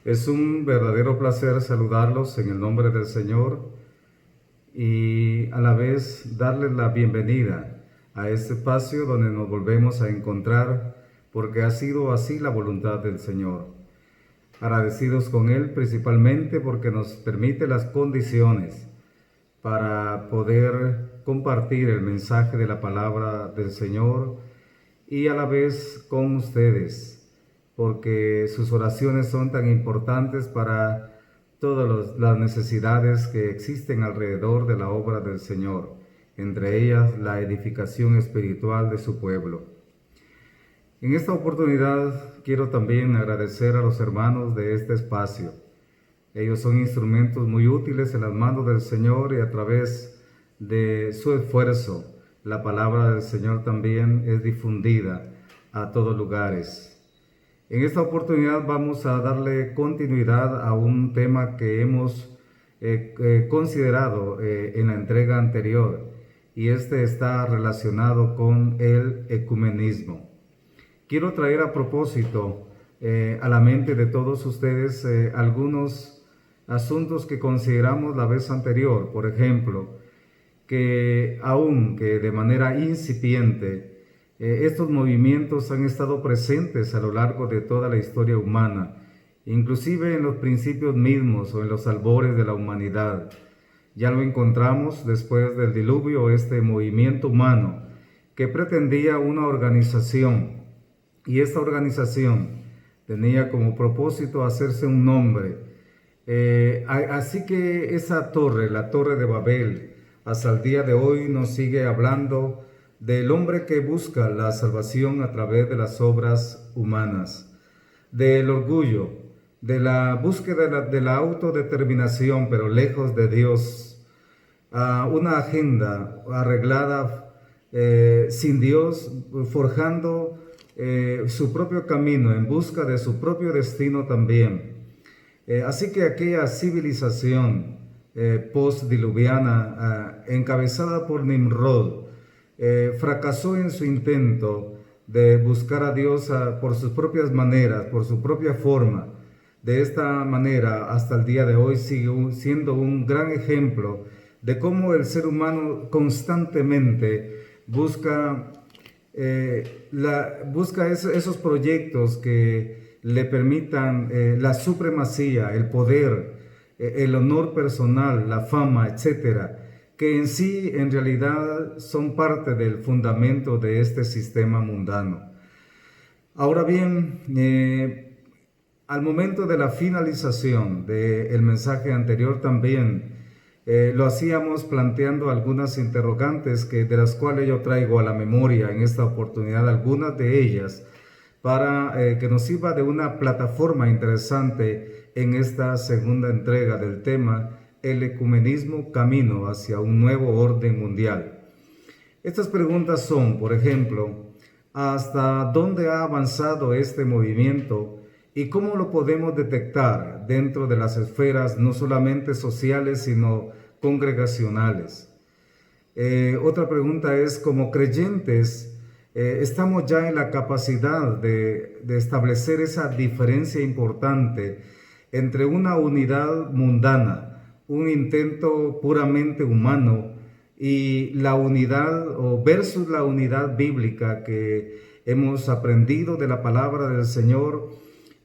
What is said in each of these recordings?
Es un verdadero placer saludarlos en el nombre del Señor y a la vez darles la bienvenida a este espacio donde nos volvemos a encontrar porque ha sido así la voluntad del Señor. Agradecidos con Él principalmente porque nos permite las condiciones para poder compartir el mensaje de la palabra del Señor y a la vez con ustedes, porque sus oraciones son tan importantes para todas las necesidades que existen alrededor de la obra del Señor, entre ellas la edificación espiritual de su pueblo. En esta oportunidad quiero también agradecer a los hermanos de este espacio. Ellos son instrumentos muy útiles en las manos del Señor y a través de su esfuerzo, la palabra del Señor también es difundida a todos lugares. En esta oportunidad vamos a darle continuidad a un tema que hemos considerado en la entrega anterior, y este está relacionado con el ecumenismo. Quiero traer a propósito a la mente de todos ustedes algunos asuntos que consideramos la vez anterior. Por ejemplo, que aunque de manera incipiente, estos movimientos han estado presentes a lo largo de toda la historia humana, inclusive en los principios mismos o en los albores de la humanidad. Ya lo encontramos después del diluvio, este movimiento humano que pretendía una organización, y esta organización tenía como propósito hacerse un nombre. Así que esa torre, la Torre de Babel, hasta el día de hoy nos sigue hablando del hombre que busca la salvación a través de las obras humanas, del orgullo, de la búsqueda de la autodeterminación, pero lejos de Dios, a una agenda arreglada sin Dios, forjando su propio camino en busca de su propio destino también. Así que aquella civilización postdiluviana encabezada por Nimrod fracasó en su intento de buscar a Dios por sus propias maneras, por su propia forma. De esta manera, hasta el día de hoy sigue siendo un gran ejemplo de cómo el ser humano constantemente busca esos proyectos que le permitan la supremacía, el poder, el honor personal, la fama, etcétera, que en sí, en realidad, son parte del fundamento de este sistema mundano. Ahora bien, al momento de la finalización del mensaje anterior también lo hacíamos planteando algunas interrogantes de las cuales yo traigo a la memoria en esta oportunidad, algunas de ellas, para que nos sirva de una plataforma interesante en esta segunda entrega del tema, el ecumenismo camino hacia un nuevo orden mundial. Estas preguntas son, por ejemplo, ¿hasta dónde ha avanzado este movimiento y cómo lo podemos detectar dentro de las esferas no solamente sociales, sino congregacionales? Otra pregunta es, como creyentes, ¿estamos ya en la capacidad de establecer esa diferencia importante entre una unidad mundana, un intento puramente humano, y la unidad versus la unidad bíblica que hemos aprendido de la palabra del Señor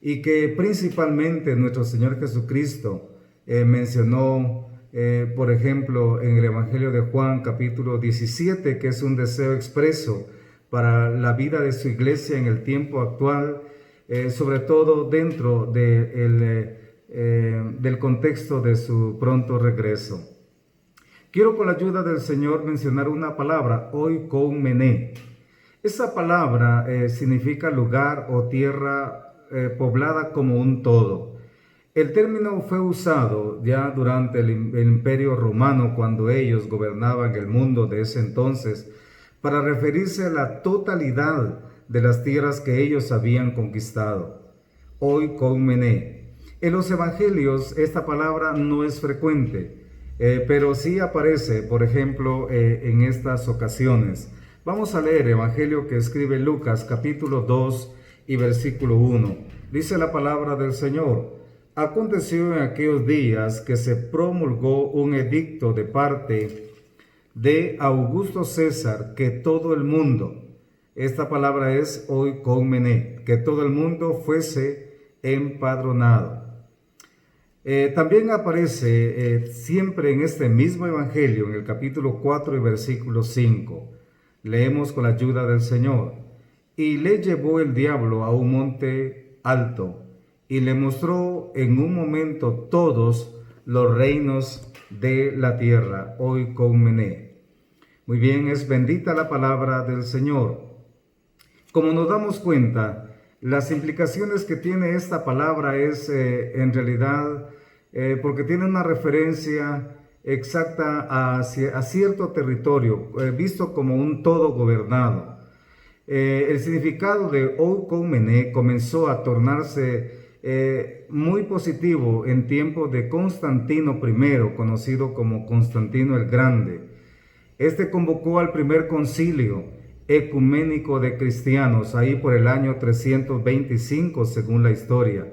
y que principalmente nuestro Señor Jesucristo mencionó, por ejemplo, en el Evangelio de Juan capítulo 17, que es un deseo expreso para la vida de su iglesia en el tiempo actual, sobre todo dentro del contexto de su pronto regreso. Quiero, con la ayuda del Señor, mencionar una palabra, oikoumene. Esa palabra significa lugar o tierra poblada como un todo. El término fue usado ya durante el Imperio Romano, cuando ellos gobernaban el mundo de ese entonces, para referirse a la totalidad de las tierras que ellos habían conquistado. Oikoumene. En los evangelios esta palabra no es frecuente, pero sí aparece, por ejemplo, en estas ocasiones. Vamos a leer el evangelio que escribe Lucas, capítulo 2 y versículo 1. Dice la palabra del Señor: Aconteció en aquellos días que se promulgó un edicto de parte de Augusto César que todo el mundo, esta palabra es oikoumene, que todo el mundo fuese empadronado. También aparece siempre en este mismo evangelio, en el capítulo 4 y versículo 5. Leemos con la ayuda del Señor. Y le llevó el diablo a un monte alto y le mostró en un momento todos los reinos de la tierra. Oikoumene. Muy bien, es bendita la palabra del Señor. Como nos damos cuenta, las implicaciones que tiene esta palabra es en realidad porque tiene una referencia exacta a cierto territorio, visto como un todo gobernado. El significado de oikoumene comenzó a tornarse muy positivo en tiempos de Constantino I, conocido como Constantino el Grande. Este convocó al primer concilio ecuménico de cristianos, ahí por el año 325 según la historia,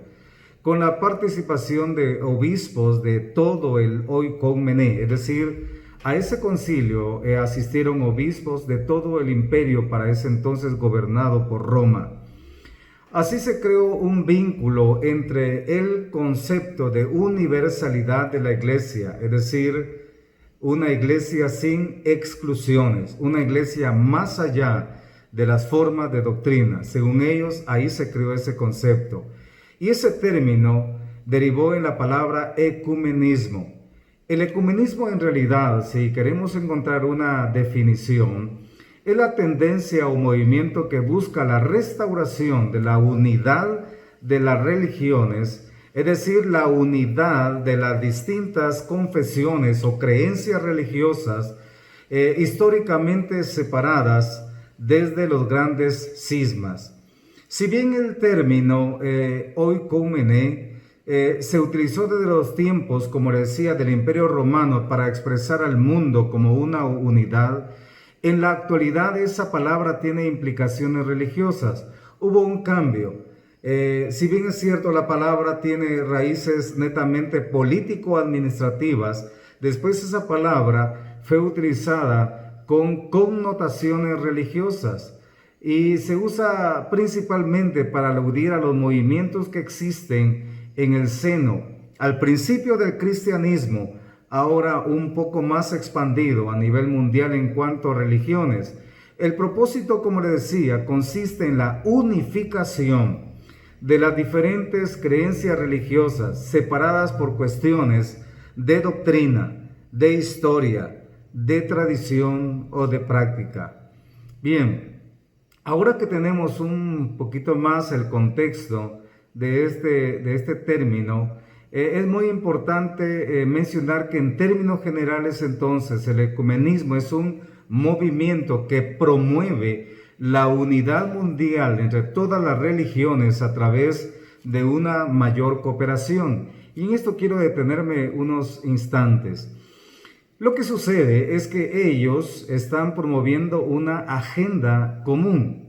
con la participación de obispos de todo el oikoumene, es decir, a ese concilio asistieron obispos de todo el imperio para ese entonces gobernado por Roma. Así se creó un vínculo entre el concepto de universalidad de la iglesia, es decir, una iglesia sin exclusiones, una iglesia más allá de las formas de doctrina. Según ellos, ahí se creó ese concepto. Y ese término derivó en la palabra ecumenismo. El ecumenismo en realidad, si queremos encontrar una definición, es la tendencia o movimiento que busca la restauración de la unidad de las religiones, es decir, la unidad de las distintas confesiones o creencias religiosas históricamente separadas desde los grandes cismas. Si bien el término oikoumene se utilizó desde los tiempos, como le decía, del Imperio Romano para expresar al mundo como una unidad, en la actualidad esa palabra tiene implicaciones religiosas. Hubo un cambio. Si bien es cierto, la palabra tiene raíces netamente político-administrativas, después esa palabra fue utilizada con connotaciones religiosas y se usa principalmente para aludir a los movimientos que existen en el seno, al principio del cristianismo, ahora un poco más expandido a nivel mundial en cuanto a religiones. El propósito, como le decía, consiste en la unificación de las diferentes creencias religiosas separadas por cuestiones de doctrina, de historia, de tradición o de práctica. Bien, ahora que tenemos un poquito más el contexto de este término, es muy importante mencionar que en términos generales entonces el ecumenismo es un movimiento que promueve la unidad mundial entre todas las religiones a través de una mayor cooperación. Y en esto quiero detenerme unos instantes. Lo que sucede es que ellos están promoviendo una agenda común.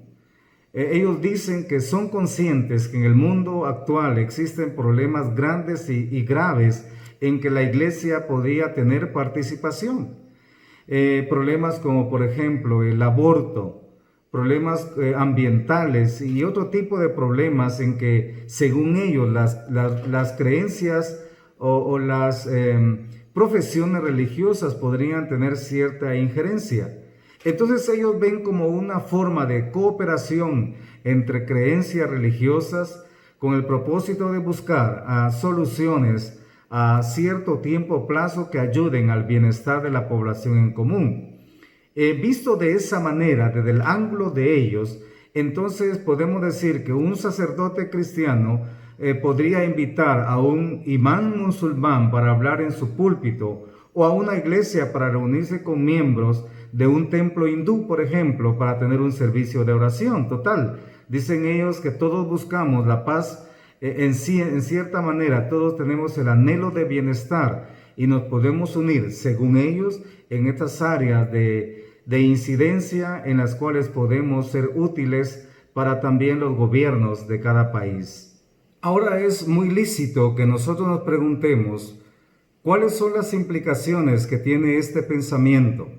Ellos dicen que son conscientes que en el mundo actual existen problemas grandes y graves en que la iglesia podría tener participación. Problemas como, por ejemplo, el aborto, problemas ambientales y otro tipo de problemas en que, según ellos, las creencias o las profesiones religiosas podrían tener cierta injerencia. Entonces ellos ven como una forma de cooperación entre creencias religiosas con el propósito de buscar soluciones a cierto tiempo o plazo que ayuden al bienestar de la población en común. Visto de esa manera, desde el ángulo de ellos, entonces podemos decir que un sacerdote cristiano podría invitar a un imán musulmán para hablar en su púlpito o a una iglesia para reunirse con miembros de un templo hindú, por ejemplo, para tener un servicio de oración. Total, dicen ellos que todos buscamos la paz en cierta manera, todos tenemos el anhelo de bienestar y nos podemos unir, según ellos, en estas áreas de incidencia en las cuales podemos ser útiles para también los gobiernos de cada país. Ahora es muy lícito que nosotros nos preguntemos cuáles son las implicaciones que tiene este pensamiento.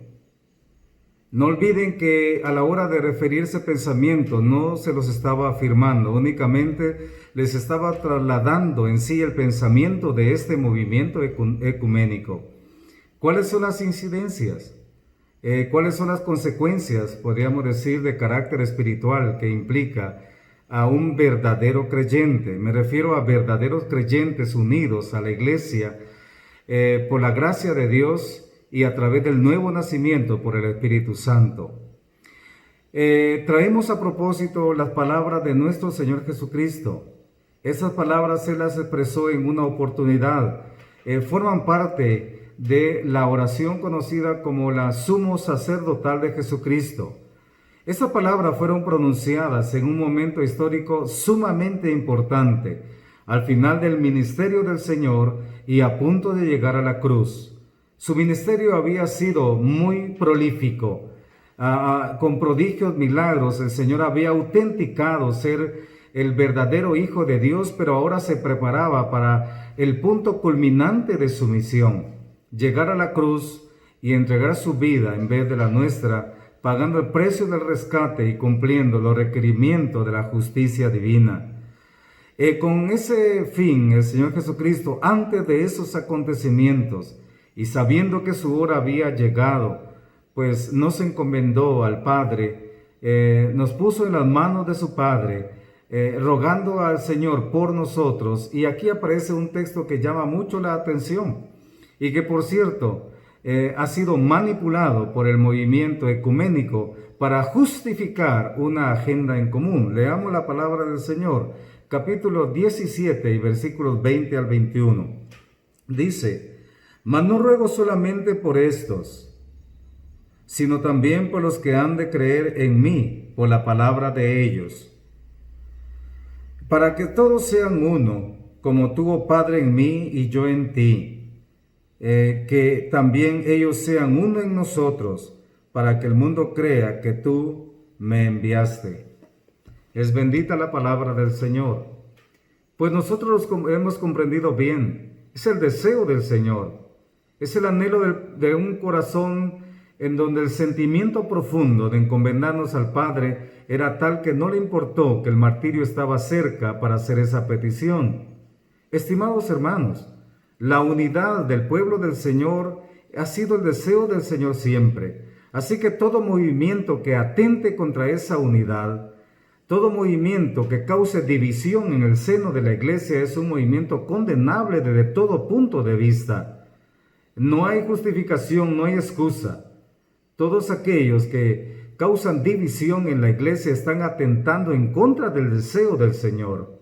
No olviden que a la hora de referirse pensamiento no se los estaba afirmando, únicamente les estaba trasladando en sí el pensamiento de este movimiento ecuménico. ¿Cuáles son las incidencias? ¿Cuáles son las consecuencias, podríamos decir, de carácter espiritual que implica a un verdadero creyente? Me refiero a verdaderos creyentes unidos a la iglesia por la gracia de Dios y a través del nuevo nacimiento por el Espíritu Santo. Traemos a propósito las palabras de nuestro Señor Jesucristo. Esas palabras Él las expresó en una oportunidad. Forman parte de la oración conocida como la sumo sacerdotal de Jesucristo. Esas palabras fueron pronunciadas en un momento histórico sumamente importante, al final del ministerio del Señor y a punto de llegar a la cruz. Su ministerio había sido muy prolífico, con prodigios, milagros. El Señor había autenticado ser el verdadero Hijo de Dios, pero ahora se preparaba para el punto culminante de su misión, llegar a la cruz y entregar su vida en vez de la nuestra, pagando el precio del rescate y cumpliendo los requerimientos de la justicia divina. Con ese fin, el Señor Jesucristo, antes de esos acontecimientos, y sabiendo que su hora había llegado, pues nos encomendó al Padre, nos puso en las manos de su Padre, rogando al Señor por nosotros. Y aquí aparece un texto que llama mucho la atención y que, por cierto, ha sido manipulado por el movimiento ecuménico para justificar una agenda en común. Leamos la palabra del Señor, capítulo 17 y versículos 20 al 21. Dice: mas no ruego solamente por estos, sino también por los que han de creer en mí por la palabra de ellos, para que todos sean uno, como tú, oh Padre, en mí y yo en ti, que también ellos sean uno en nosotros, para que el mundo crea que tú me enviaste. Es bendita la palabra del Señor. Pues nosotros hemos comprendido bien, es el deseo del Señor. Es el anhelo de un corazón en donde el sentimiento profundo de encomendarnos al Padre era tal que no le importó que el martirio estaba cerca para hacer esa petición. Estimados hermanos, la unidad del pueblo del Señor ha sido el deseo del Señor siempre. Así que todo movimiento que atente contra esa unidad, todo movimiento que cause división en el seno de la iglesia es un movimiento condenable desde todo punto de vista. No hay justificación, no hay excusa. Todos aquellos que causan división en la iglesia están atentando en contra del deseo del Señor.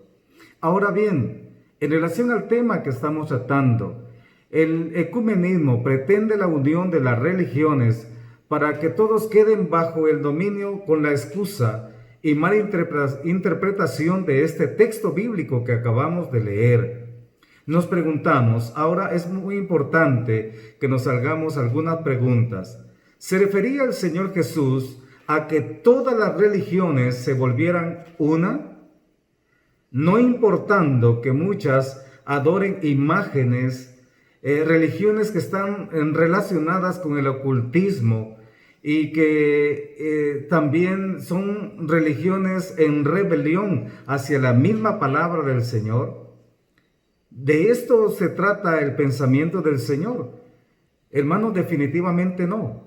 Ahora bien, en relación al tema que estamos tratando, el ecumenismo pretende la unión de las religiones para que todos queden bajo el dominio con la excusa y mala interpretación de este texto bíblico que acabamos de leer. Nos preguntamos, ahora es muy importante que nos hagamos algunas preguntas. ¿Se refería el Señor Jesús a que todas las religiones se volvieran una? No importando que muchas adoren imágenes, religiones que están relacionadas con el ocultismo y que también son religiones en rebelión hacia la misma palabra del Señor. ¿De esto se trata el pensamiento del Señor? Hermanos, definitivamente no.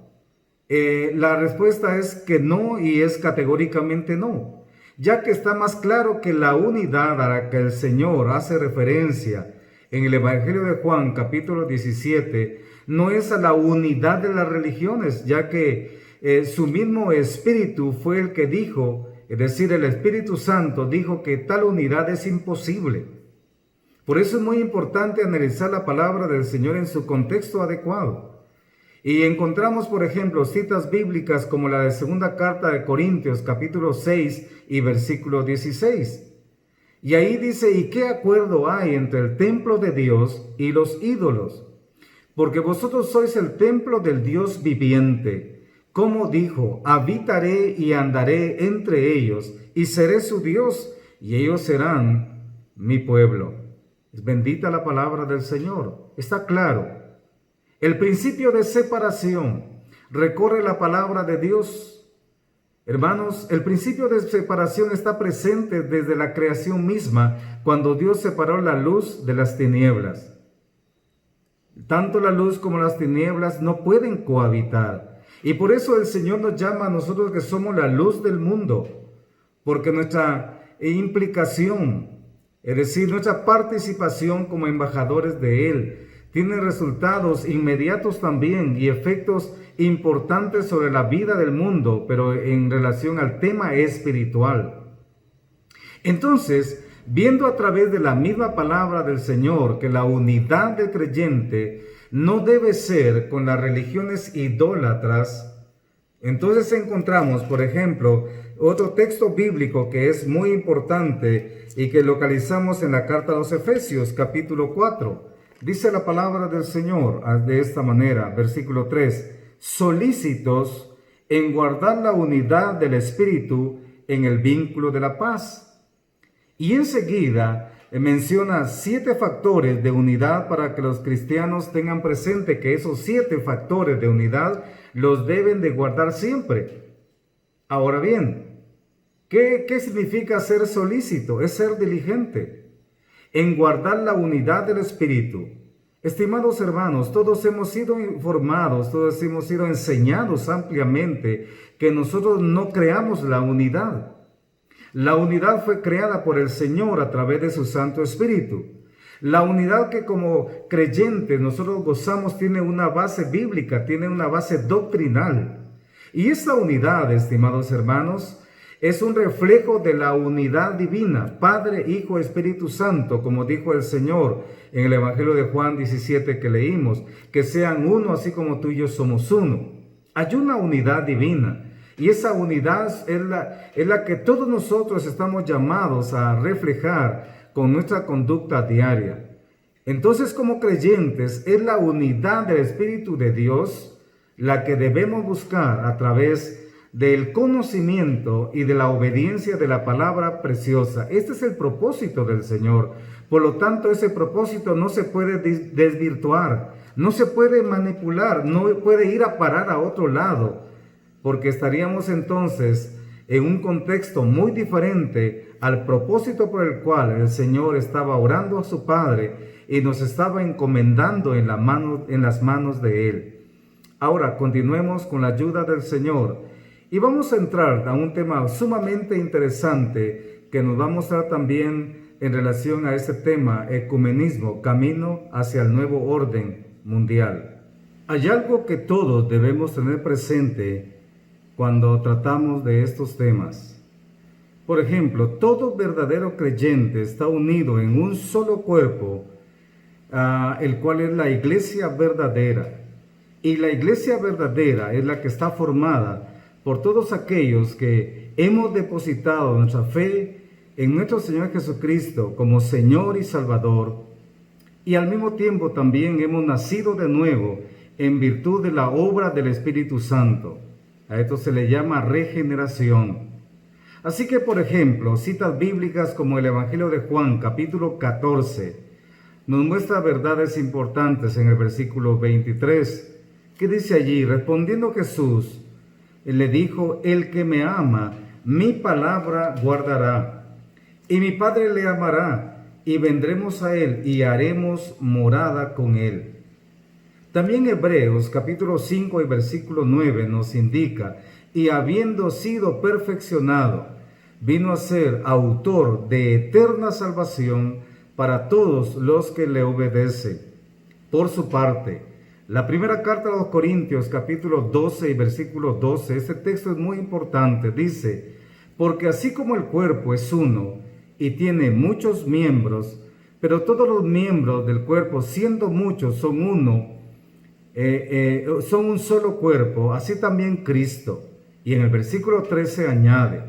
La respuesta es que no, y es categóricamente no, ya que está más claro que la unidad a la que el Señor hace referencia en el Evangelio de Juan, capítulo 17, no es a la unidad de las religiones, ya que su mismo Espíritu fue el que dijo, es decir, el Espíritu Santo dijo que tal unidad es imposible. Por eso es muy importante analizar la palabra del Señor en su contexto adecuado. Y encontramos, por ejemplo, citas bíblicas como la de segunda carta de Corintios, capítulo 6 y versículo 16. Y ahí dice: ¿y qué acuerdo hay entre el templo de Dios y los ídolos? Porque vosotros sois el templo del Dios viviente. Como dijo: habitaré y andaré entre ellos, y seré su Dios, y ellos serán mi pueblo. Es bendita la palabra del Señor. Está claro. El principio de separación recorre la palabra de Dios. Hermanos, el principio de separación está presente desde la creación misma, cuando Dios separó la luz de las tinieblas. Tanto la luz como las tinieblas no pueden cohabitar. Y por eso el Señor nos llama a nosotros que somos la luz del mundo, porque nuestra implicación, es decir, nuestra participación como embajadores de Él, tiene resultados inmediatos también y efectos importantes sobre la vida del mundo, pero en relación al tema espiritual. Entonces, viendo a través de la misma palabra del Señor que la unidad del creyente no debe ser con las religiones idólatras, entonces encontramos, por ejemplo, otro texto bíblico que es muy importante y que localizamos en la carta a los Efesios, capítulo 4. Dice la palabra del Señor de esta manera, versículo 3, solícitos en guardar la unidad del Espíritu en el vínculo de la paz. Y enseguida menciona 7 factores de unidad para que los cristianos tengan presente que esos 7 factores de unidad los deben de guardar siempre. Ahora bien, ¿qué significa ser solícito? Es ser diligente en guardar la unidad del Espíritu. Estimados hermanos, todos hemos sido informados, todos hemos sido enseñados ampliamente que nosotros no creamos la unidad. La unidad fue creada por el Señor a través de su Santo Espíritu. La unidad que como creyentes nosotros gozamos tiene una base bíblica, tiene una base doctrinal. Y esta unidad, estimados hermanos, es un reflejo de la unidad divina, Padre, Hijo, Espíritu Santo, como dijo el Señor en el Evangelio de Juan 17 que leímos, que sean uno así como tú y yo somos uno. Hay una unidad divina y esa unidad es la que todos nosotros estamos llamados a reflejar con nuestra conducta diaria. Entonces, como creyentes, es la unidad del Espíritu de Dios la que debemos buscar a través del conocimiento y de la obediencia de la palabra preciosa. Este es el propósito del Señor. Por lo tanto, ese propósito no se puede desvirtuar, no se puede manipular, no puede ir a parar a otro lado, porque estaríamos entonces en un contexto muy diferente al propósito por el cual el Señor estaba orando a su Padre y nos estaba encomendando en las manos de Él. Ahora, continuemos con la ayuda del Señor. Y vamos a entrar a un tema sumamente interesante que nos va a mostrar también en relación a este tema, ecumenismo, camino hacia el nuevo orden mundial. Hay algo que todos debemos tener presente cuando tratamos de estos temas. Por ejemplo, todo verdadero creyente está unido en un solo cuerpo, el cual es la iglesia verdadera. Y la iglesia verdadera es la que está formada por todos aquellos que hemos depositado nuestra fe en nuestro Señor Jesucristo como Señor y Salvador, y al mismo tiempo también hemos nacido de nuevo en virtud de la obra del Espíritu Santo. A esto se le llama regeneración. Así que, por ejemplo, citas bíblicas como el Evangelio de Juan, capítulo 14, nos muestra verdades importantes en el versículo 23, que dice allí, respondiendo Jesús, le dijo, el que me ama, mi palabra guardará, y mi Padre le amará, y vendremos a él, y haremos morada con él. También Hebreos, capítulo 5 y versículo 9 nos indica, y habiendo sido perfeccionado, vino a ser autor de eterna salvación para todos los que le obedecen. Por su parte, la primera carta a los Corintios, capítulo 12 y versículo 12, este texto es muy importante, dice, porque así como el cuerpo es uno y tiene muchos miembros, pero todos los miembros del cuerpo, siendo muchos, son uno, son un solo cuerpo, así también Cristo. Y en el versículo 13 añade,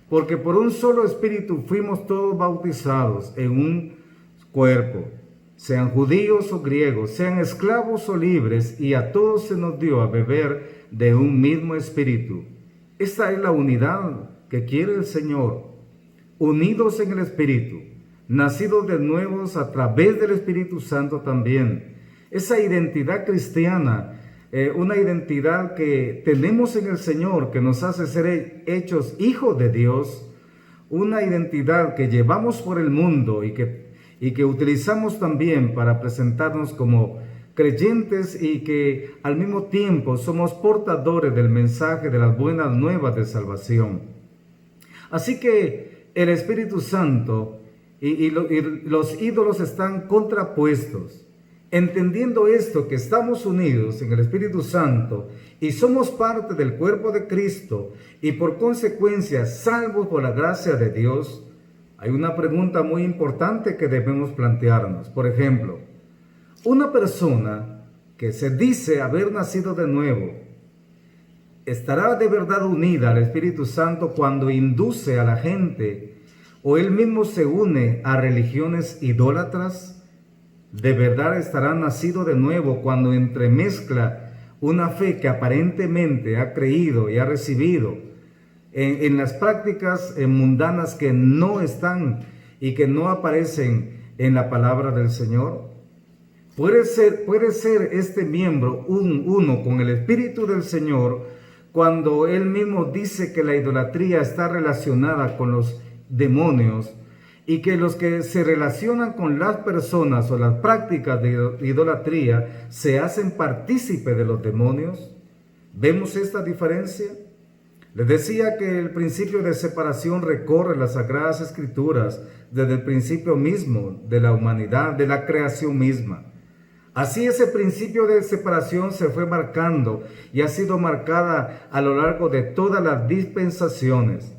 porque por un solo espíritu fuimos todos bautizados en un cuerpo, sean judíos o griegos, sean esclavos o libres, y a todos se nos dio a beber de un mismo espíritu. Esta es la unidad que quiere el Señor, unidos en el espíritu, nacidos de nuevos a través del Espíritu Santo también. Esa identidad cristiana, una identidad que tenemos en el Señor, que nos hace ser hechos hijos de Dios, una identidad que llevamos por el mundo y que utilizamos también para presentarnos como creyentes y que al mismo tiempo somos portadores del mensaje de las buenas nuevas de salvación. Así que el Espíritu Santo y los ídolos están contrapuestos. Entendiendo esto, que estamos unidos en el Espíritu Santo y somos parte del cuerpo de Cristo y por consecuencia salvos por la gracia de Dios, hay una pregunta muy importante que debemos plantearnos. Por ejemplo, una persona que se dice haber nacido de nuevo, ¿estará de verdad unida al Espíritu Santo cuando induce a la gente o él mismo se une a religiones idólatras? ¿De verdad estará nacido de nuevo cuando entremezcla una fe que aparentemente ha creído y ha recibido en las prácticas mundanas que no están y que no aparecen en la palabra del Señor? Puede ser este miembro uno con el Espíritu del Señor cuando él mismo dice que la idolatría está relacionada con los demonios y que los que se relacionan con las personas o las prácticas de idolatría se hacen partícipe de los demonios. ¿Vemos esta diferencia? Les decía que el principio de separación recorre las Sagradas Escrituras desde el principio mismo de la humanidad, de la creación misma. Así ese principio de separación se fue marcando y ha sido marcada a lo largo de todas las dispensaciones.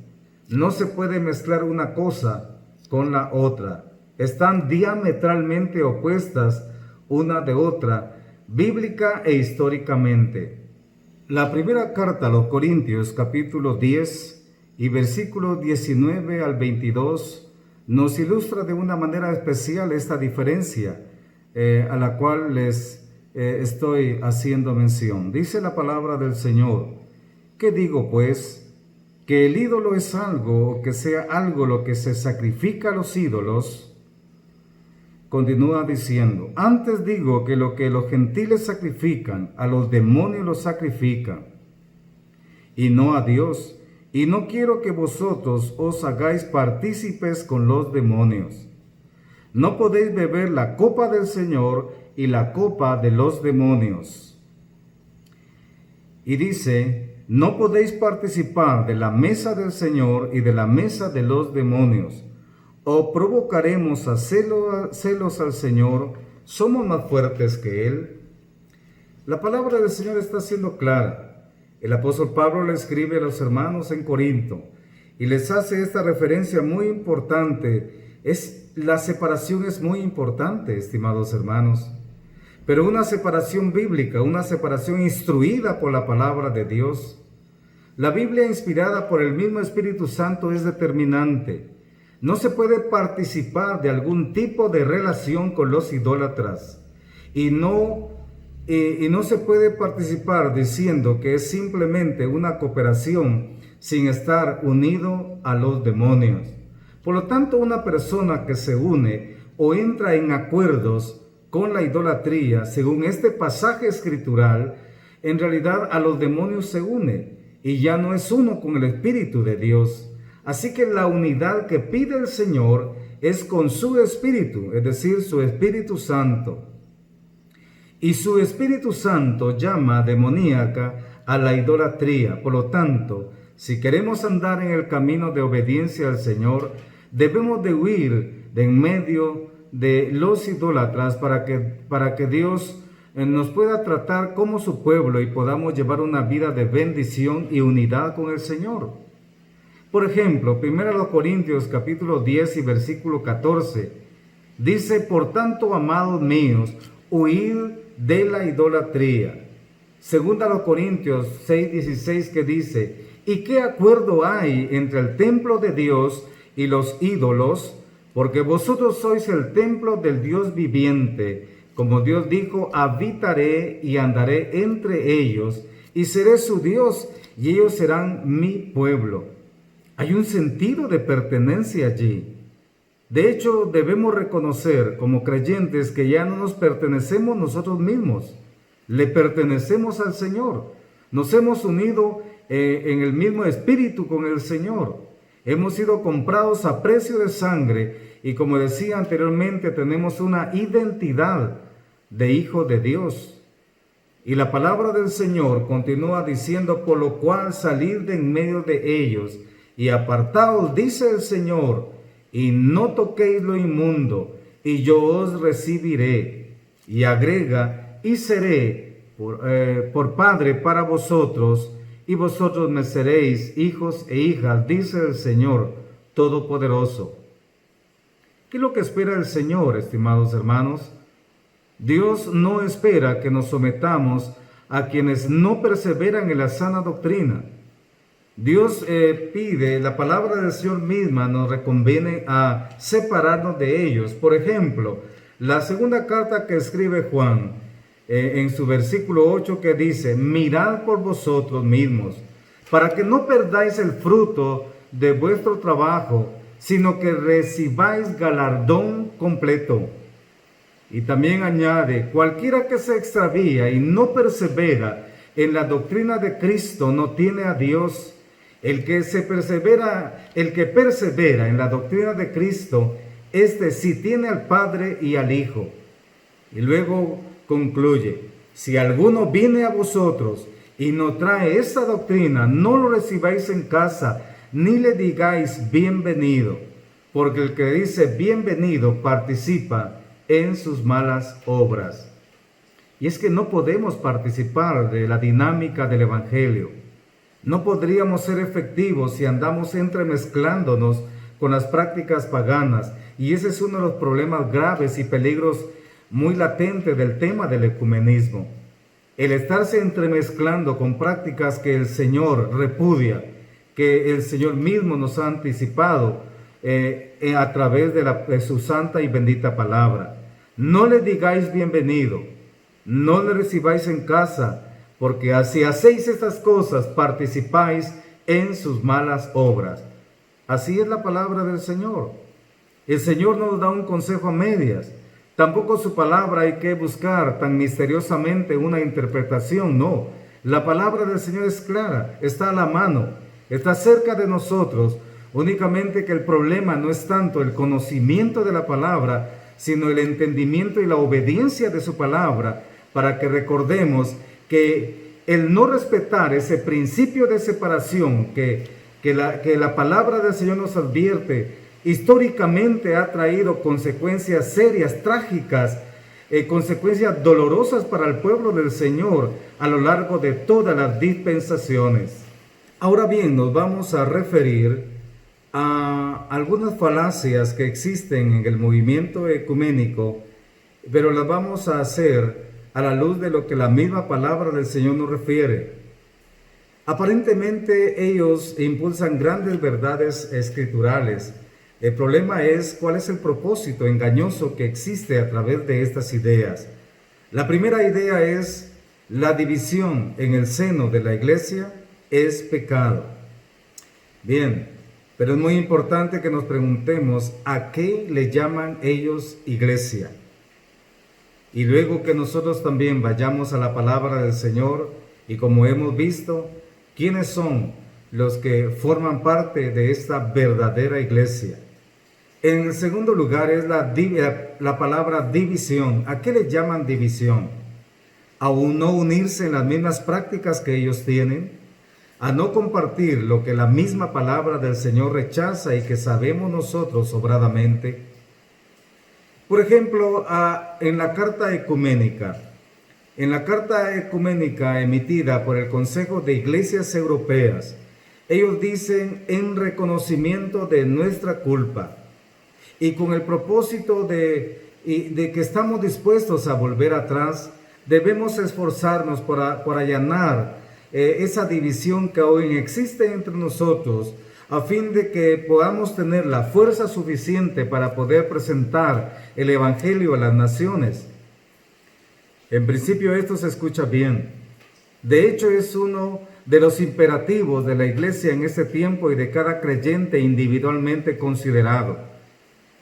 No se puede mezclar una cosa con la otra. Están diametralmente opuestas una de otra, bíblica e históricamente. La primera carta a los Corintios, capítulo 10 y versículos 19 al 22, nos ilustra de una manera especial esta diferencia a la cual les estoy haciendo mención. Dice la palabra del Señor: ¿qué digo pues? ¿Que el ídolo es algo, o que sea algo lo que se sacrifica a los ídolos? Continúa diciendo: antes digo que lo que los gentiles sacrifican, a los demonios los sacrifican, y no a Dios. Y no quiero que vosotros os hagáis partícipes con los demonios. No podéis beber la copa del Señor y la copa de los demonios. Y dice: no podéis participar de la mesa del Señor y de la mesa de los demonios. ¿O provocaremos a celos al Señor? ¿Somos más fuertes que Él? La palabra del Señor está siendo clara. El apóstol Pablo le escribe a los hermanos en Corinto y les hace esta referencia muy importante. La separación es muy importante, estimados hermanos, pero una separación bíblica, una separación instruida por la palabra de Dios. La Biblia, inspirada por el mismo Espíritu Santo, es determinante. No se puede participar de algún tipo de relación con los idólatras y no se puede participar diciendo que es simplemente una cooperación sin estar unido a los demonios. Por lo tanto, una persona que se une o entra en acuerdos con la idolatría, según este pasaje escritural, en realidad a los demonios se une y ya no es uno con el Espíritu de Dios. Así que la unidad que pide el Señor es con su Espíritu, es decir, su Espíritu Santo. Y su Espíritu Santo llama demoníaca a la idolatría. Por lo tanto, si queremos andar en el camino de obediencia al Señor, debemos de huir de en medio de los idólatras para que Dios nos pueda tratar como su pueblo y podamos llevar una vida de bendición y unidad con el Señor. Por ejemplo, 1 Corintios capítulo 10 y versículo 14 dice: por tanto, amados míos, huid de la idolatría. 2 Corintios 6:16 que dice: ¿y qué acuerdo hay entre el templo de Dios y los ídolos? Porque vosotros sois el templo del Dios viviente. Como Dios dijo: habitaré y andaré entre ellos, y seré su Dios, y ellos serán mi pueblo. Hay un sentido de pertenencia allí. De hecho, debemos reconocer como creyentes que ya no nos pertenecemos nosotros mismos, le pertenecemos al Señor. Nos hemos unido en el mismo espíritu con el Señor. Hemos sido comprados a precio de sangre y, como decía anteriormente, tenemos una identidad de hijo de Dios. Y la palabra del Señor continúa diciendo: por lo cual salid de en medio de ellos y apartaos, dice el Señor, y no toquéis lo inmundo, y yo os recibiré. Y agrega: y seré por padre para vosotros, y vosotros me seréis hijos e hijas, dice el Señor Todopoderoso. ¿Qué es lo que espera el Señor, estimados hermanos? Dios no espera que nos sometamos a quienes no perseveran en la sana doctrina. Dios pide, la palabra del Señor misma nos reconviene a separarnos de ellos. Por ejemplo, la segunda carta que escribe Juan, en su versículo 8, que dice: mirad por vosotros mismos, para que no perdáis el fruto de vuestro trabajo, sino que recibáis galardón completo. Y también añade: cualquiera que se extravía y no persevera en la doctrina de Cristo no tiene a Dios. El que persevera en la doctrina de Cristo, este sí tiene al Padre y al Hijo. Y luego concluye: si alguno viene a vosotros y no trae esa doctrina, no lo recibáis en casa, ni le digáis bienvenido, porque el que dice bienvenido participa en sus malas obras. Y es que no podemos participar de la dinámica del Evangelio. No podríamos ser efectivos si andamos entremezclándonos con las prácticas paganas, y ese es uno de los problemas graves y peligros muy latentes del tema del ecumenismo. El estarse entremezclando con prácticas que el Señor repudia, que el Señor mismo nos ha anticipado a través de su santa y bendita palabra. No le digáis bienvenido, no le recibáis en casa, porque si hacéis estas cosas, participáis en sus malas obras. Así es la palabra del Señor. El Señor no nos da un consejo a medias. Tampoco su palabra hay que buscar tan misteriosamente una interpretación, no. La palabra del Señor es clara, está a la mano, está cerca de nosotros. Únicamente que el problema no es tanto el conocimiento de la palabra, sino el entendimiento y la obediencia de su palabra, para que recordemos que el no respetar ese principio de separación que la palabra del Señor nos advierte, históricamente ha traído consecuencias serias, trágicas, consecuencias dolorosas para el pueblo del Señor a lo largo de todas las dispensaciones. Ahora bien, nos vamos a referir a algunas falacias que existen en el movimiento ecuménico, pero las vamos a hacer a la luz de lo que la misma palabra del Señor nos refiere. Aparentemente ellos impulsan grandes verdades escriturales. El problema es cuál es el propósito engañoso que existe a través de estas ideas. La primera idea es: la división en el seno de la iglesia es pecado. Bien, pero es muy importante que nos preguntemos a qué le llaman ellos iglesia. Y luego que nosotros también vayamos a la palabra del Señor y, como hemos visto, quiénes son los que forman parte de esta verdadera iglesia. En segundo lugar es la palabra división. ¿A qué le llaman división? ¿A no unirse en las mismas prácticas que ellos tienen? ¿A no compartir lo que la misma palabra del Señor rechaza y que sabemos nosotros sobradamente? Por ejemplo, en la carta ecuménica emitida por el Consejo de Iglesias Europeas, ellos dicen: en reconocimiento de nuestra culpa y con el propósito de que estamos dispuestos a volver atrás, debemos esforzarnos por allanar esa división que hoy existe entre nosotros, a fin de que podamos tener la fuerza suficiente para poder presentar el Evangelio a las naciones. En principio esto se escucha bien. De hecho, es uno de los imperativos de la iglesia en este tiempo y de cada creyente individualmente considerado.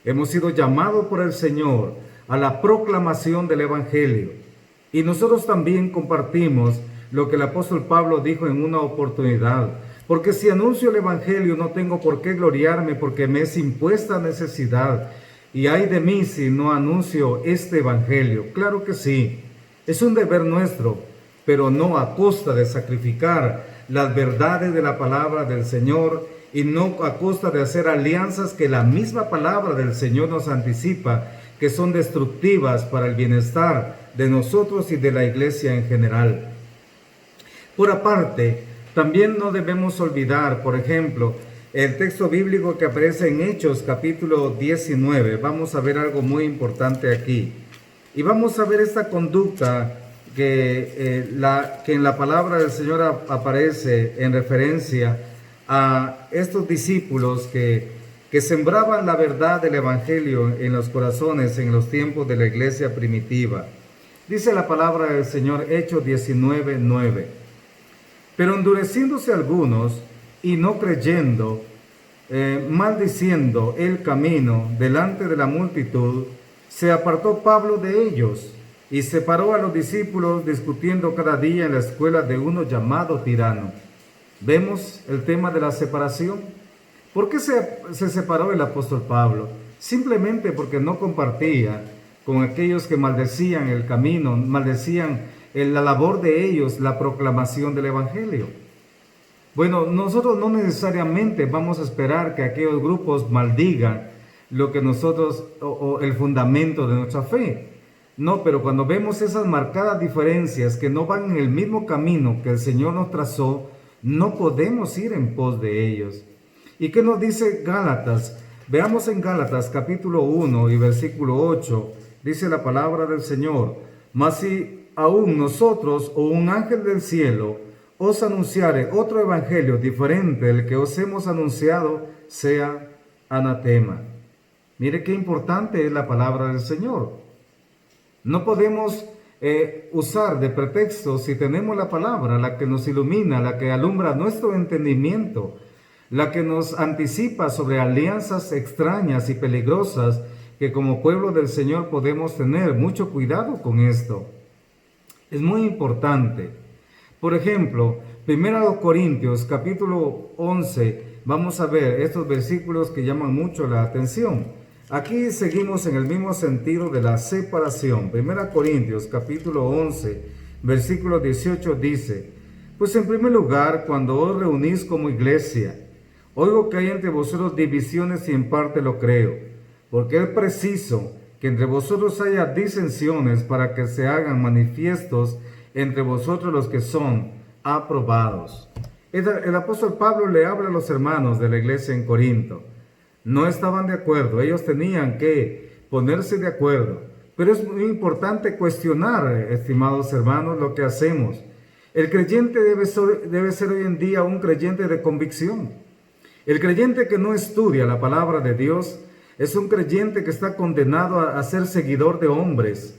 Hemos sido llamados por el Señor a la proclamación del Evangelio. Y nosotros también compartimos lo que el apóstol Pablo dijo en una oportunidad. Porque si anuncio el Evangelio no tengo por qué gloriarme, porque me es impuesta necesidad. Y ay de mí si no anuncio este Evangelio. Claro que sí, es un deber nuestro, pero no a costa de sacrificar las verdades de la palabra del Señor y no a costa de hacer alianzas que la misma palabra del Señor nos anticipa, que son destructivas para el bienestar de nosotros y de la iglesia en general. Por aparte, también no debemos olvidar, por ejemplo, el texto bíblico que aparece en Hechos capítulo 19. Vamos a ver algo muy importante aquí. Y vamos a ver esta conducta que en la palabra del Señor aparece en referencia a estos discípulos que sembraban la verdad del Evangelio en los corazones en los tiempos de la iglesia primitiva. Dice la palabra del Señor, Hechos 19:9. Pero endureciéndose algunos y no creyendo, maldiciendo el camino delante de la multitud, se apartó Pablo de ellos y separó a los discípulos discutiendo cada día en la escuela de uno llamado Tirano. ¿Vemos el tema de la separación? ¿Por qué se separó el apóstol Pablo? Simplemente porque no compartía con aquellos que maldecían el camino, maldecían la labor de ellos, la proclamación del Evangelio. Bueno, nosotros no necesariamente vamos a esperar que aquellos grupos maldigan lo que nosotros, o el fundamento de nuestra fe. No, pero cuando vemos esas marcadas diferencias que no van en el mismo camino que el Señor nos trazó, no podemos ir en pos de ellos. ¿Y qué nos dice Gálatas? Veamos en Gálatas capítulo 1 y versículo 8, dice la palabra del Señor: mas si aún nosotros o un ángel del cielo os anunciare otro evangelio diferente del que os hemos anunciado, sea anatema. Mire qué importante es la palabra del Señor. No podemos usar de pretexto si tenemos la palabra, la que nos ilumina, la que alumbra nuestro entendimiento, la que nos anticipa sobre alianzas extrañas y peligrosas que como pueblo del Señor podemos tener mucho cuidado con esto. Es muy importante. Por ejemplo, 1 Corintios capítulo 11, vamos a ver estos versículos que llaman mucho la atención. Aquí seguimos en el mismo sentido de la separación. 1 Corintios capítulo 11, versículo 18 dice: pues en primer lugar, cuando os reunís como iglesia, oigo que hay entre vosotros divisiones y en parte lo creo, porque es preciso que entre vosotros haya disensiones para que se hagan manifiestos entre vosotros los que son aprobados. El apóstol Pablo le habla a los hermanos de la iglesia en Corinto. No estaban de acuerdo, ellos tenían que ponerse de acuerdo, pero es muy importante cuestionar, estimados hermanos, lo que hacemos. El creyente debe ser hoy en día un creyente de convicción. El creyente que no estudia la palabra de Dios es un creyente que está condenado a ser seguidor de hombres,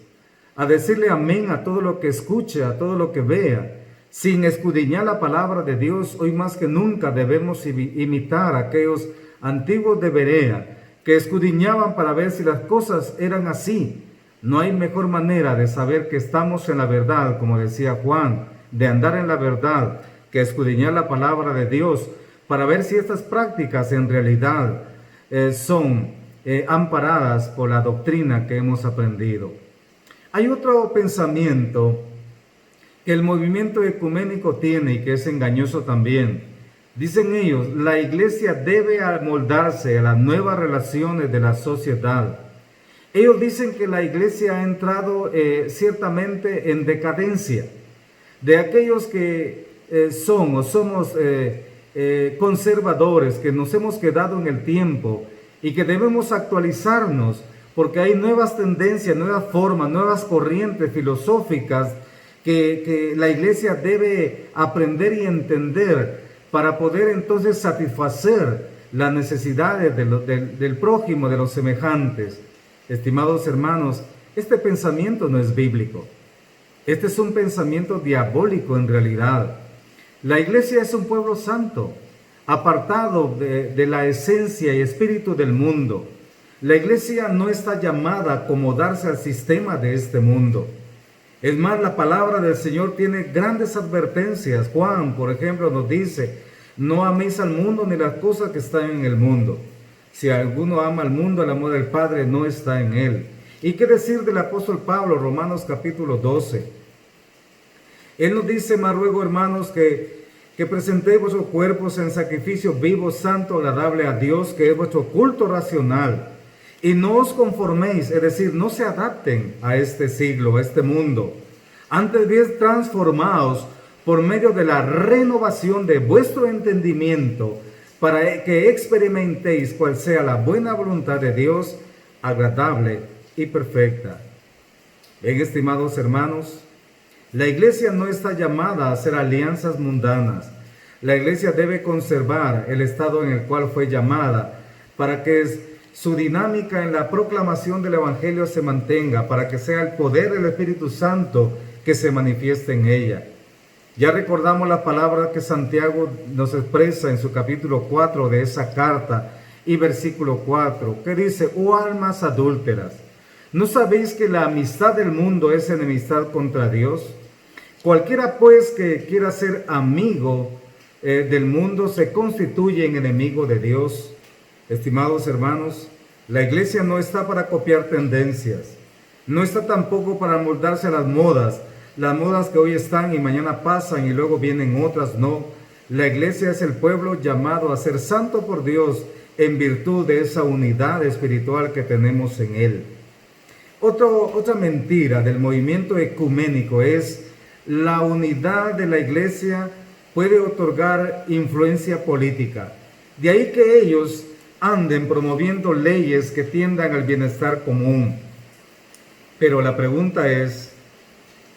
a decirle amén a todo lo que escuche, a todo lo que vea, sin escudriñar la palabra de Dios. Hoy más que nunca debemos imitar a aquellos antiguos de Berea que escudriñaban para ver si las cosas eran así. No hay mejor manera de saber que estamos en la verdad, como decía Juan, de andar en la verdad, que escudriñar la palabra de Dios para ver si estas prácticas en realidad son amparadas por la doctrina que hemos aprendido. Hay otro pensamiento que el movimiento ecuménico tiene y que es engañoso también. Dicen ellos, la iglesia debe amoldarse a las nuevas relaciones de la sociedad. Ellos dicen que la iglesia ha entrado ciertamente en decadencia. De aquellos que somos conservadores, que nos hemos quedado en el tiempo y que debemos actualizarnos porque hay nuevas tendencias, nuevas formas, nuevas corrientes filosóficas que la iglesia debe aprender y entender para poder entonces satisfacer las necesidades del prójimo, de los semejantes. Estimados hermanos, este pensamiento no es bíblico. Este es un pensamiento diabólico en realidad. La iglesia es un pueblo santo, apartado de la esencia y espíritu del mundo. La iglesia no está llamada a acomodarse al sistema de este mundo. Es más, la palabra del Señor tiene grandes advertencias. Juan, por ejemplo, nos dice: no améis al mundo ni las cosas que están en el mundo. Si alguno ama al mundo, el amor del Padre no está en él. ¿Y qué decir del apóstol Pablo? Romanos capítulo 12. Él nos dice: mas ruego, hermanos, que presentéis vuestros cuerpos en sacrificio vivo, santo, agradable a Dios, que es vuestro culto racional. Y no os conforméis, es decir, no se adapten a este siglo, a este mundo. Antes bien, transformaos por medio de la renovación de vuestro entendimiento, para que experimentéis cuál sea la buena voluntad de Dios, agradable y perfecta. Bien, estimados hermanos, la iglesia no está llamada a hacer alianzas mundanas. La iglesia debe conservar el estado en el cual fue llamada, para que su dinámica en la proclamación del Evangelio se mantenga, para que sea el poder del Espíritu Santo que se manifieste en ella. Ya recordamos la palabra que Santiago nos expresa en su capítulo 4 de esa carta y versículo 4, que dice: oh almas adúlteras, ¿no sabéis que la amistad del mundo es enemistad contra Dios? Cualquiera pues que quiera ser amigo del mundo se constituye en enemigo de Dios. Estimados hermanos, la iglesia no está para copiar tendencias, no está tampoco para moldarse a las modas que hoy están y mañana pasan y luego vienen otras. No, la iglesia es el pueblo llamado a ser santo por Dios en virtud de esa unidad espiritual que tenemos en Él. Otra mentira del movimiento ecuménico es: la unidad de la iglesia puede otorgar influencia política. De ahí que ellos anden promoviendo leyes que tiendan al bienestar común. Pero la pregunta es: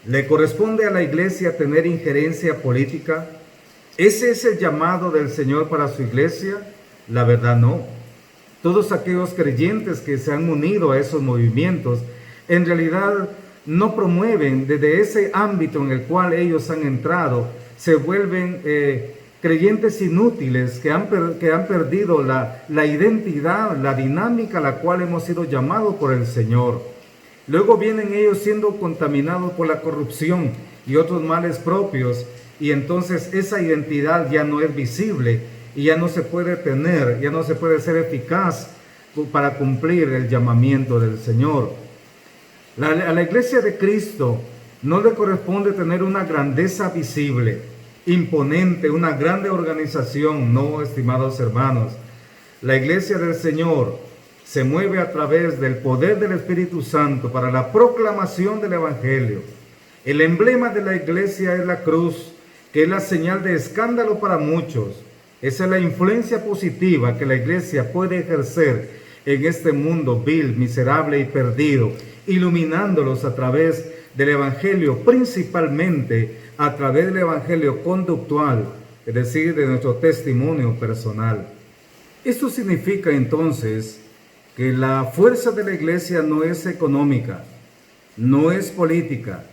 ¿le corresponde a la iglesia tener injerencia política? ¿Ese es el llamado del Señor para su iglesia? La verdad no. Todos aquellos creyentes que se han unido a esos movimientos, en realidad no promueven desde ese ámbito en el cual ellos han entrado, se vuelven creyentes inútiles que han perdido la identidad, la dinámica a la cual hemos sido llamados por el Señor. Luego vienen ellos siendo contaminados por la corrupción y otros males propios, y entonces esa identidad ya no es visible y ya no se puede tener, ya no se puede ser eficaz para cumplir el llamamiento del Señor. A la iglesia de Cristo no le corresponde tener una grandeza visible, imponente, una grande organización. No, estimados hermanos. La iglesia del Señor se mueve a través del poder del Espíritu Santo para la proclamación del Evangelio. El emblema de la iglesia es la cruz, que es la señal de escándalo para muchos. Esa es la influencia positiva que la iglesia puede ejercer en este mundo vil, miserable y perdido, iluminándolos a través del Evangelio, principalmente a través del Evangelio conductual, es decir, de nuestro testimonio personal. Esto significa entonces que la fuerza de la iglesia no es económica, no es política.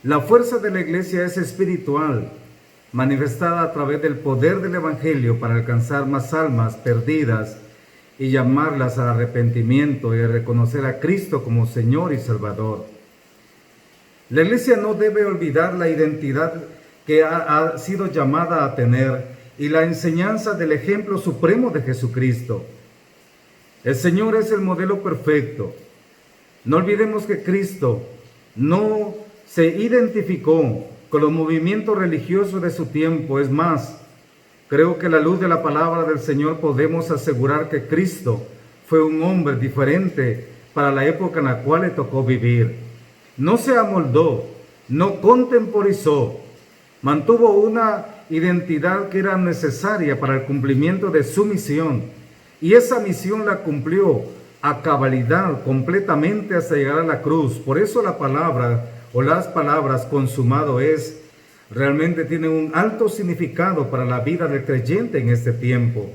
La fuerza de la iglesia es espiritual, manifestada a través del poder del Evangelio para alcanzar más almas perdidas y llamarlas al arrepentimiento y a reconocer a Cristo como Señor y Salvador. La iglesia no debe olvidar la identidad que ha sido llamada a tener y la enseñanza del ejemplo supremo de Jesucristo. El Señor es el modelo perfecto. No olvidemos que Cristo no se identificó con los movimientos religiosos de su tiempo. Es más, creo que a la luz de la palabra del Señor podemos asegurar que Cristo fue un hombre diferente para la época en la cual le tocó vivir. No se amoldó, no contemporizó, mantuvo una identidad que era necesaria para el cumplimiento de su misión, y esa misión la cumplió a cabalidad, completamente, hasta llegar a la cruz. Por eso la palabra o las palabras consumado es, realmente tienen un alto significado para la vida del creyente en este tiempo.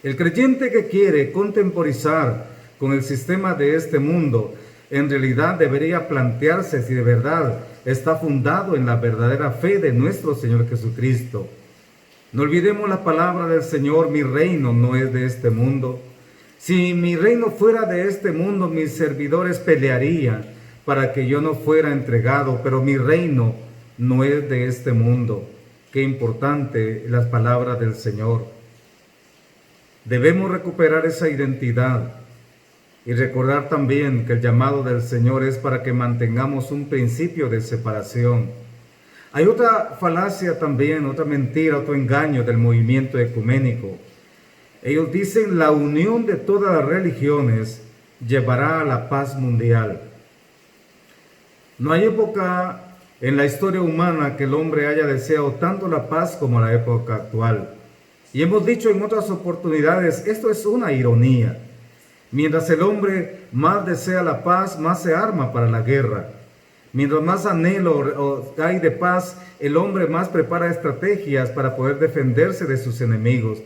El creyente que quiere contemporizar con el sistema de este mundo, en realidad debería plantearse si de verdad está fundado en la verdadera fe de nuestro Señor Jesucristo. No olvidemos la palabra del Señor: mi reino no es de este mundo. Si mi reino fuera de este mundo, mis servidores pelearían para que yo no fuera entregado, pero mi reino no es de este mundo. Qué importante las palabras del Señor. Debemos recuperar esa identidad y recordar también que el llamado del Señor es para que mantengamos un principio de separación. Hay otra falacia también, otra mentira, otro engaño del movimiento ecuménico. Ellos dicen la unión de todas las religiones llevará a la paz mundial. No hay época en la historia humana que el hombre haya deseado tanto la paz como la época actual. Y hemos dicho en otras oportunidades, esto es una ironía. Mientras el hombre más desea la paz, más se arma para la guerra. Mientras más anhelo hay de paz, el hombre más prepara estrategias para poder defenderse de sus enemigos.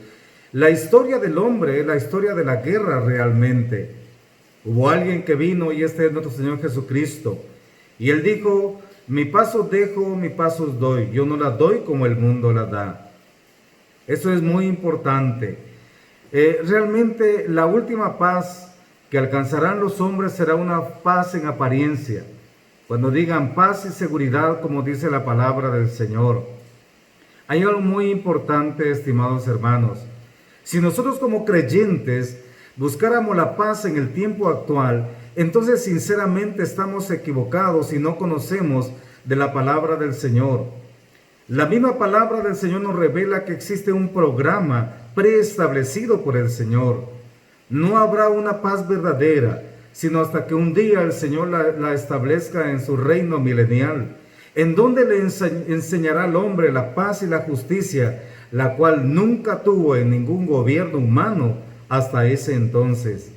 La historia del hombre es la historia de la guerra realmente. Hubo alguien que vino, y este es nuestro Señor Jesucristo, y Él dijo, mi paz os dejo, mi paz os doy, yo no la doy como el mundo la da. Eso es muy importante. Realmente la última paz que alcanzarán los hombres será una paz en apariencia. Cuando digan paz y seguridad, como dice la palabra del Señor. Hay algo muy importante, estimados hermanos. Si nosotros como creyentes buscáramos la paz en el tiempo actual, entonces sinceramente estamos equivocados y no conocemos de la palabra del Señor. La misma palabra del Señor nos revela que existe un programa preestablecido por el Señor. No habrá una paz verdadera, sino hasta que un día el Señor la establezca en su reino milenial, en donde le enseñará al hombre la paz y la justicia, la cual nunca tuvo en ningún gobierno humano hasta ese entonces.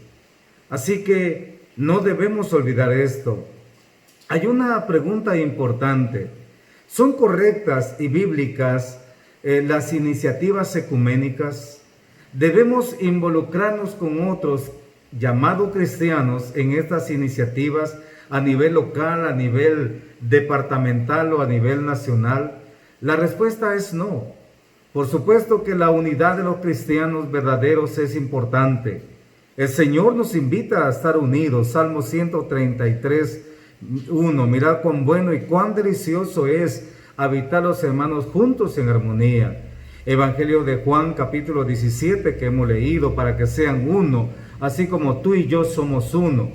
Así que no debemos olvidar esto. Hay una pregunta importante. ¿Son correctas y bíblicas las iniciativas ecuménicas? ¿Debemos involucrarnos con otros llamados cristianos en estas iniciativas a nivel local, a nivel departamental o a nivel nacional? La respuesta es no. Por supuesto que la unidad de los cristianos verdaderos es importante. El Señor nos invita a estar unidos. Salmo 133, 1. Mirad cuán bueno y cuán delicioso es habitar los hermanos juntos en armonía. Evangelio de Juan, capítulo 17, que hemos leído, para que sean uno, así como tú y yo somos uno.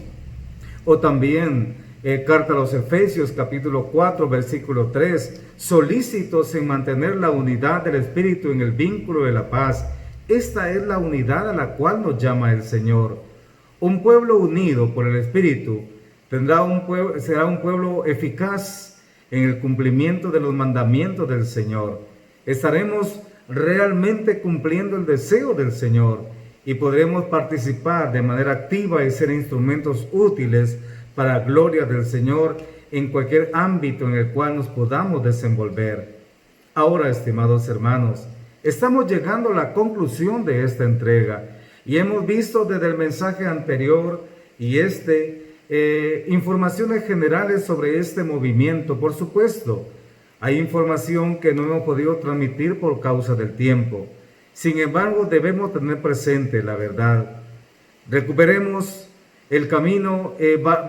O también carta a los Efesios, capítulo 4, versículo 3, solícitos en mantener la unidad del Espíritu en el vínculo de la paz. Esta es la unidad a la cual nos llama el Señor. Un pueblo unido por el Espíritu será un pueblo eficaz en el cumplimiento de los mandamientos del Señor. Estaremos realmente cumpliendo el deseo del Señor y podremos participar de manera activa y ser instrumentos útiles para la gloria del Señor en cualquier ámbito en el cual nos podamos desenvolver. Ahora, estimados hermanos, estamos llegando a la conclusión de esta entrega y hemos visto desde el mensaje anterior y informaciones generales sobre este movimiento. Por supuesto, hay información que no hemos podido transmitir por causa del tiempo. Sin embargo, debemos tener presente la verdad. Recuperemos el camino,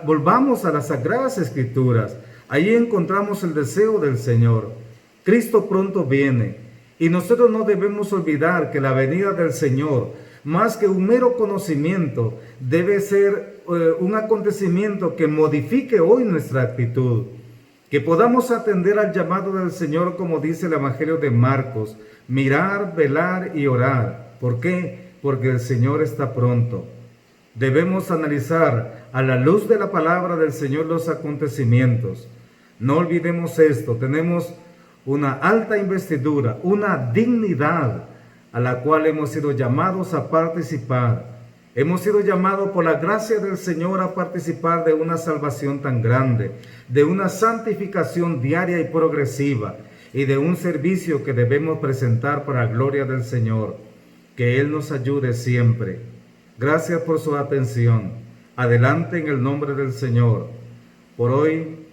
volvamos a las Sagradas Escrituras. Allí encontramos el deseo del Señor. Cristo pronto viene y nosotros no debemos olvidar que la venida del Señor, más que un mero conocimiento, debe ser un acontecimiento que modifique hoy nuestra actitud. Que podamos atender al llamado del Señor, como dice el Evangelio de Marcos, mirar, velar y orar. ¿Por qué? Porque el Señor está pronto. Debemos analizar a la luz de la palabra del Señor los acontecimientos. No olvidemos esto, tenemos una alta investidura, una dignidad a la cual hemos sido llamados a participar. Hemos sido llamados por la gracia del Señor a participar de una salvación tan grande, de una santificación diaria y progresiva y de un servicio que debemos presentar para la gloria del Señor. Que Él nos ayude siempre. Gracias por su atención. Adelante en el nombre del Señor. Por hoy,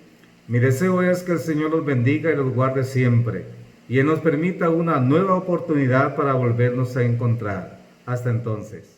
mi deseo es que el Señor los bendiga y los guarde siempre y Él nos permita una nueva oportunidad para volvernos a encontrar. Hasta entonces.